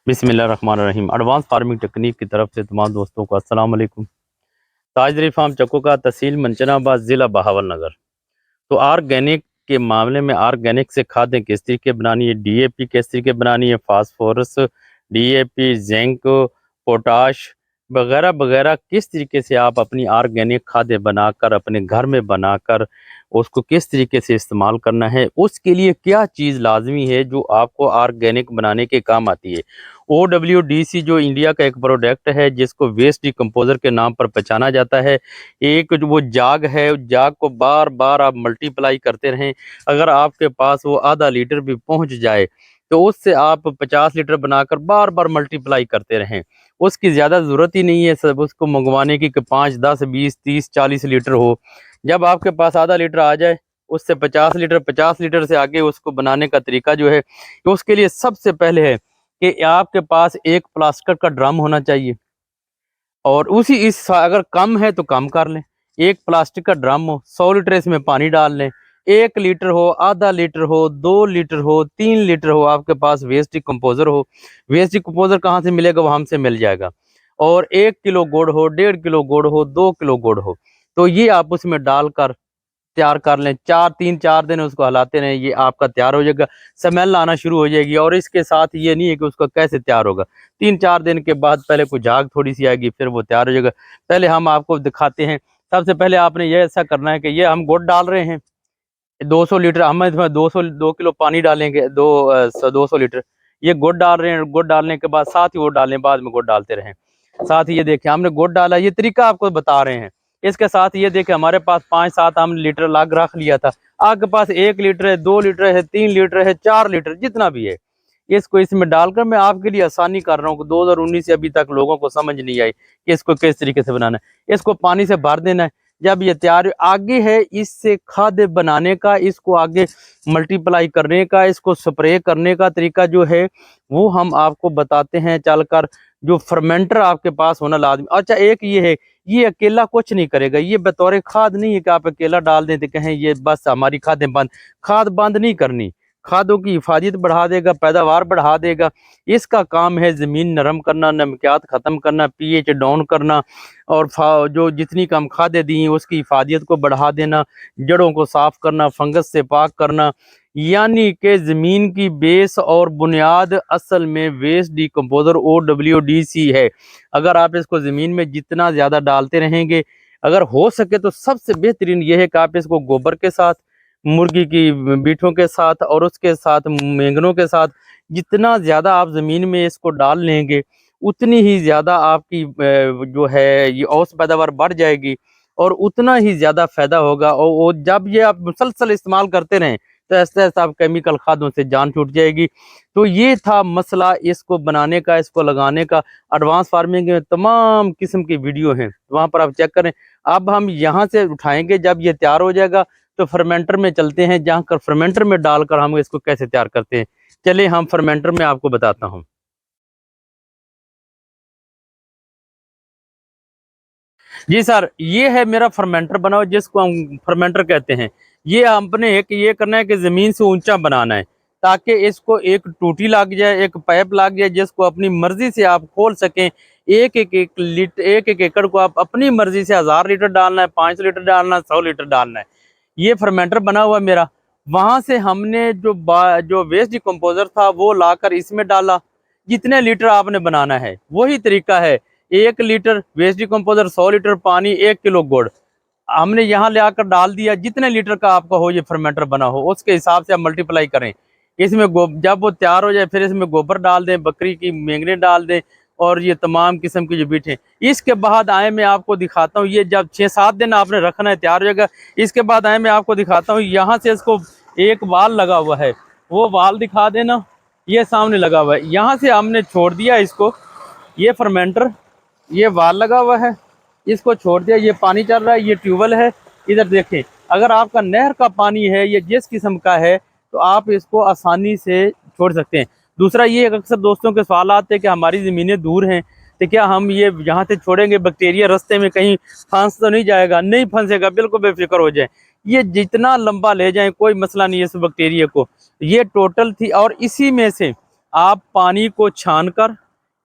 बिस्मिल्लाहिर्रहमानिर्रहीम। Advance farming technique की तरफ से तमाम दोस्तों को अस्सलाम वालेकुम। ताजरी फार्म चक्को का, तहसील मंचनाबाद, ज़िला बहावलनगर। तो ऑर्गेनिक के मामले में ऑर्गेनिक से खादें किस तरीके बनानी है, डीएपी किस तरीके बनानी है, फास्फोरस, डीएपी, जिंक, पोटाश वगैरह वगैरह किस तरीके से आप अपनी ऑर्गेनिक खादें बनाकर अपने घर में बनाकर उसको किस तरीके से इस्तेमाल करना है, उसके लिए क्या चीज़ लाजमी है जो आपको ऑर्गेनिक बनाने के काम आती है। OWDC जो इंडिया का एक प्रोडक्ट है जिसको वेस्ट डिकम्पोजर के नाम पर पहचाना जाता है। एक जो वो जाग है, उस जाग को बार बार आप मल्टीप्लाई करते रहें। अगर आपके पास वो आधा लीटर भी पहुंच जाए तो उससे आप 50 लीटर बनाकर बार बार मल्टीप्लाई करते रहें। उसकी ज़्यादा ज़रूरत ही नहीं है सब उसको मंगवाने की कि 5, 10, 20, 30, 40 लीटर हो। जब आपके पास आधा लीटर आ जाए उससे 50 लीटर, 50 लीटर से आगे उसको बनाने का तरीका जो है, तो उसके लिए सबसे पहले है कि आपके पास एक प्लास्टिक का ड्रम होना चाहिए। और उसी इस अगर कम है तो कम कर लें, एक प्लास्टिक का ड्रम हो, 100 लीटर इसमें पानी डाल लें। 1 लीटर हो, आधा लीटर हो, 2 लीटर हो, 3 लीटर हो, आपके पास वेस्ट डिकम्पोजर हो। वेस्ट डिकम्पोजर कहाँ से मिलेगा? वो हमसे मिल जाएगा। और 1 किलो गुड़ हो, 1.5 किलो गुड़ हो, 2 किलो गुड़ हो, तो ये आप उसमें डालकर तैयार कर लें। 3-4 दिन उसको हलाते रहें, ये आपका तैयार हो जाएगा। स्मेल आना शुरू हो जाएगी। और इसके साथ ये नहीं है कि उसको कैसे तैयार होगा। 3-4 दिन के बाद पहले कुछ झाग थोड़ी सी आएगी, फिर वो तैयार हो जाएगा। पहले हम आपको दिखाते हैं। सबसे पहले आपने ये ऐसा करना है कि ये हम गुड़ डाल रहे हैं 200 लीटर, हम इसमें 2 किलो पानी डालेंगे, 200 लीटर ये गुड़ डाल रहे हैं। गुड़ डालने के बाद साथ ही वो डालें, बाद में गुड़ डालते रहें। साथ ही ये देखिए हमने गुड़ डाला, ये तरीका आपको बता रहे हैं। इसके साथ ये देखिए हमारे पास 5-7 हम लीटर लाग रख लिया था। आपके पास 1 लीटर है, 2 लीटर है, 3 लीटर है, 4 लीटर जितना भी है, इसको इसमें डालकर मैं आपके लिए आसानी कर रहा हूँ। 2019 से अभी तक लोगों को समझ नहीं आई कि इसको किस तरीके से बनाना है। इसको पानी से भर देना है। जब ये तैयार आगे है इससे खाद बनाने का, इसको आगे मल्टीप्लाई करने का, इसको स्प्रे करने का तरीका जो है वो हम आपको बताते हैं चलकर। जो फर्मेंटर आपके पास होना लाजमी। अच्छा एक ये है, ये अकेला कुछ नहीं करेगा, ये बतौर खाद नहीं है कि आप अकेला डाल दें तो कहें ये बस हमारी खादें बंद। खाद बंद नहीं करनी, खादों की हिफाजत बढ़ा देगा, पैदावार बढ़ा देगा। इसका काम है ज़मीन नरम करना, नमकियात ख़त्म करना, पीएच डाउन करना, और जो जितनी कम खादें दी उसकी हिफाजत को बढ़ा देना, जड़ों को साफ़ करना, फंगस से पाक करना। यानी कि ज़मीन की बेस और बुनियाद असल में वेस्ट डिकम्पोजर OWDC है। अगर आप इसको ज़मीन में जितना ज़्यादा डालते रहेंगे, अगर हो सके तो सबसे बेहतरीन ये है कि आप इसको गोबर के साथ, मुर्गी की बीठों के साथ और उसके साथ मेंगनों के साथ जितना ज़्यादा आप ज़मीन में इसको डाल लेंगे उतनी ही ज़्यादा आपकी जो है ये औसत पैदावार बढ़ जाएगी और उतना ही ज़्यादा फ़ायदा होगा। और जब ये आप मुसलसल इस्तेमाल करते रहें तो ऐसे ऐसे आप केमिकल खादों से जान छूट जाएगी। तो ये था मसला इसको बनाने का, इसको लगाने का। एडवांस फार्मिंग में तमाम किस्म की वीडियो हैं, वहाँ पर आप चेक करें। अब हम यहाँ से उठाएंगे, जब ये तैयार हो जाएगा तो फर्मेंटर में चलते हैं, जहाँ कर फर्मेंटर में डालकर हम इसको कैसे तैयार करते हैं। चलिए हम फर्मेंटर में आपको बताता हूँ। जी सर, ये है मेरा फर्मेंटर बना हुआ जिसको हम फर्मेंटर कहते हैं। ये हमने एक ये करना है कि ज़मीन से ऊंचा बनाना है ताकि इसको एक टूटी लग जाए, एक पाइप लग जाए जिसको अपनी मर्जी से आप खोल सकें। एक एक एकड़ को आप अपनी मर्जी से 1000 लीटर डालना है, 5 लीटर डालना है, 100 लीटर डालना है। ये फर्मेंटर बना हुआ है मेरा। वहां से हमने जो वेस्ट डिकम्पोजर था वो लाकर इसमें डाला। जितने लीटर आपने बनाना है वही तरीका है। 1 लीटर वेस्ट डिकम्पोजर, 100 लीटर पानी, 1 किलो गुड़ हमने यहाँ ले आकर डाल दिया। जितने लीटर का आपका हो ये फर्मेंटर बना हो उसके हिसाब से आप मल्टीप्लाई करें। इसमें जब वो तैयार हो जाए फिर इसमें गोबर डाल दें, बकरी की मेंगने डाल दें और ये तमाम किस्म की जो बीटें। इसके बाद आए मैं आपको दिखाता हूँ, ये जब 6-7 दिन आपने रखना है तैयार हो जाएगा। इसके बाद आए मैं आपको दिखाता हूँ, यहाँ से इसको एक वाल लगा हुआ है, वो वाल दिखा देना। ये सामने लगा हुआ है, यहाँ से हमने छोड़ दिया इसको। ये फर्मेंटर, ये वाल लगा हुआ है, इसको छोड़ दिया। ये पानी चल रहा है, ये ट्यूबवेल है। इधर देखें, अगर आपका नहर का पानी है या जिस किस्म का है तो आप इसको आसानी से छोड़ सकते हैं। दूसरा ये अक्सर दोस्तों के सवाल आते हैं कि हमारी ज़मीनें दूर हैं तो क्या हम ये यहाँ से छोड़ेंगे, बैक्टीरिया रास्ते में कहीं फंस तो नहीं जाएगा? नहीं फंसेगा, बिल्कुल बेफिक्र हो जाए। ये जितना लंबा ले जाएं कोई मसला नहीं है इस बैक्टीरिया को। ये टोटल थी और इसी में से आप पानी को छानकर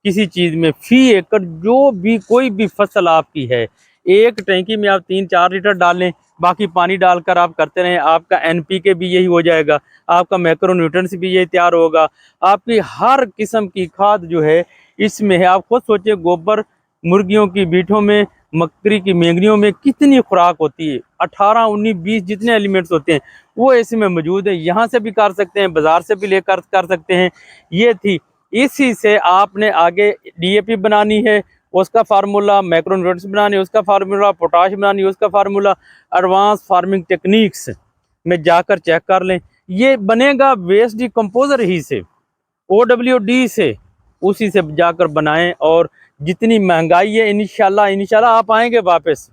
किसी चीज़ में फी एकड़ जो भी कोई भी फसल आपकी है, एक टैंकी में आप 3-4 लीटर डालें, बाकी पानी डालकर आप करते रहें। आपका एनपीके भी यही हो जाएगा, आपका मैक्रोन्यूट्रिएंट्स भी यही तैयार होगा, आपकी हर किस्म की खाद जो है इसमें है। आप खुद सोचिए, गोबर मुर्गियों की बीठों में, मकड़ी की मेंगनियों में कितनी खुराक होती है, 18, 19, 20 जितने एलिमेंट्स होते हैं वो इसमें मौजूद है। यहाँ से भी कर सकते हैं, बाजार से भी लेकर कर सकते हैं। ये थी, इसी से आपने आगे डीएपी बनानी है उसका फार्मूला, मैक्रोन्यूट्रिएंट्स बनाने उसका फार्मूला, पोटाश बनानी उसका फार्मूला, एडवांस फार्मिंग टेक्निक्स में जाकर चेक कर लें। ये बनेगा वेस्ट डिकम्पोजर ही से, OWD से, उसी से जाकर बनाएं। और जितनी महंगाई है, इंशाल्लाह आप आएंगे वापस,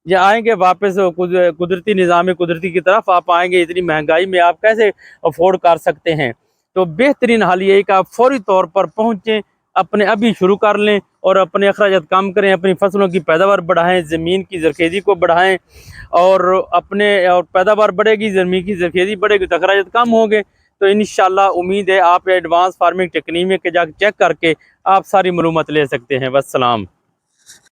ये आएंगे वापस कुदरती निज़ाम कुदरती की तरफ आप आएंगे। इतनी महंगाई में आप कैसे अफोर्ड कर सकते हैं? तो बेहतरीन हाल ये है कि आप फौरी तौर पर पहुँचें, अपने अभी शुरू कर लें और अपने अखराजात कम करें, अपनी फसलों की पैदावार बढ़ाएं, ज़मीन की ज़रखेज़ी को बढ़ाएं, और और पैदावार बढ़ेगी, ज़मीन की ज़रखेज़ी बढ़ेगी तो अखराजात कम होंगे। तो इंशाल्लाह उम्मीद है आप एडवांस फार्मिंग टेक्निक में जाकर चेक करके आप सारी मालूमात ले सकते हैं। वस्सलाम।